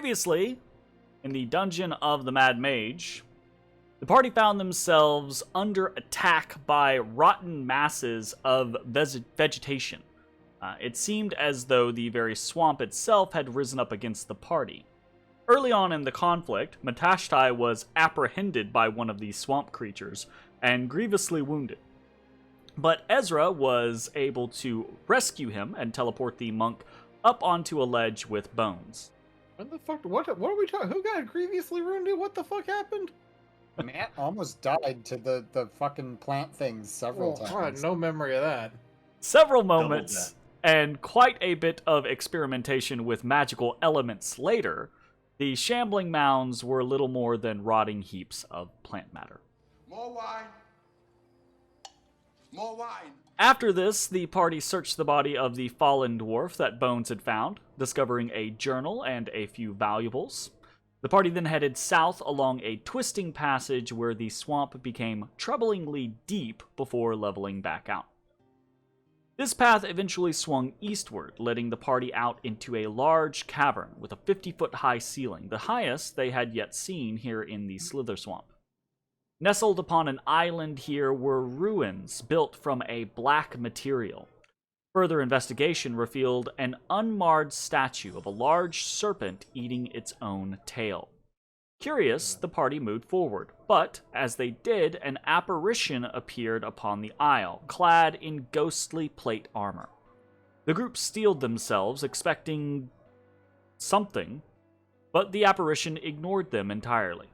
Previously, in the dungeon of the Mad Mage, the party found themselves under attack by rotten masses of vegetation. It seemed as though the very swamp itself had risen up against the party. Early on in the conflict, Matashtai was apprehended by one of these swamp creatures and grievously wounded. But Ezrah was able to rescue him and teleport the monk up onto a ledge with bones. What the fuck? What are we talking? Who got grievously wounded? What the fuck happened? Matt almost died to the fucking plant things several times. God, no memory of that. Several moments and quite a bit of experimentation with magical elements later, the shambling mounds were little more than rotting heaps of plant matter. More wine. More wine. After this, the party searched the body of the fallen dwarf that Bones had found, discovering a journal and a few valuables. The party then headed south along a twisting passage where the swamp became troublingly deep before leveling back out. This path eventually swung eastward, letting the party out into a large cavern with a 50-foot high ceiling, the highest they had yet seen here in the Slither Swamp. Nestled upon an island here were ruins built from a black material. Further investigation revealed an unmarred statue of a large serpent eating its own tail. Curious, the party moved forward, but as they did, an apparition appeared upon the isle, clad in ghostly plate armor. The group steeled themselves, expecting something, but the apparition ignored them entirely.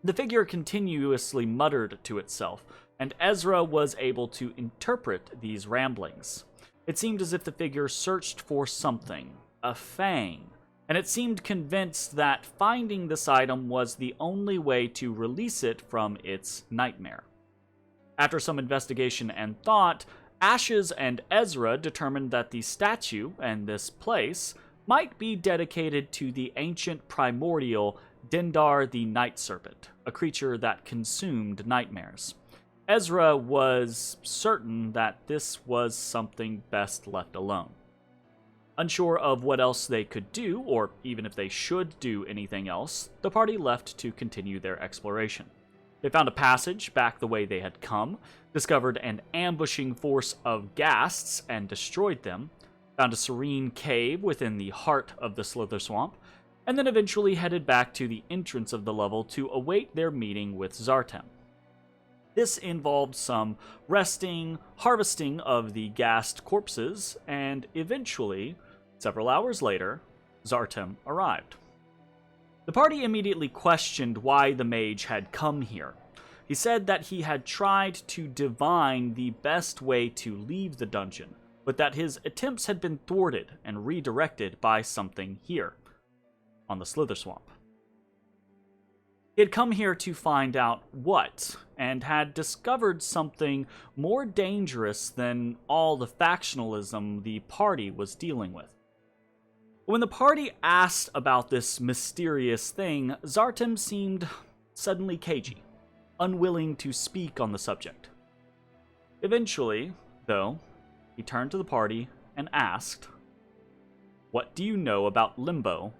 The figure continuously muttered to itself, and Ezrah was able to interpret these ramblings. It seemed as if the figure searched for something, a fang, and it seemed convinced that finding this item was the only way to release it from its nightmare. After some investigation and thought, Ashes and Ezrah determined that the statue and this place might be dedicated to the ancient primordial Dendar the Night Serpent, a creature that consumed nightmares. Ezrah was certain that this was something best left alone. Unsure of what else they could do, or even if they should do anything else, the party left to continue their exploration. They found a passage back the way they had come, discovered an ambushing force of ghasts and destroyed them, found a serene cave within the heart of the Slither Swamp, and then eventually headed back to the entrance of the level to await their meeting with Zartem. This involved some resting, harvesting of the gassed corpses, and eventually, several hours later, Zartem arrived. The party immediately questioned why the mage had come here. He said that he had tried to divine the best way to leave the dungeon, but that his attempts had been thwarted and redirected by something here, on the Slither Swamp. He had come here to find out what, and had discovered something more dangerous than all the factionalism the party was dealing with. When the party asked about this mysterious thing, Zartem seemed suddenly cagey, unwilling to speak on the subject. Eventually, though, he turned to the party and asked, "What do you know about Limbo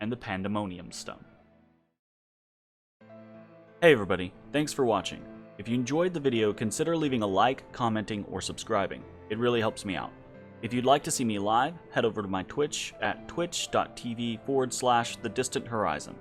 and the Pandemonium Stone?" Hey everybody, thanks for watching. If you enjoyed the video, consider leaving a like, commenting, or subscribing. It really helps me out. If you'd like to see me live, head over to my Twitch at twitch.tv/thedistanthorizon.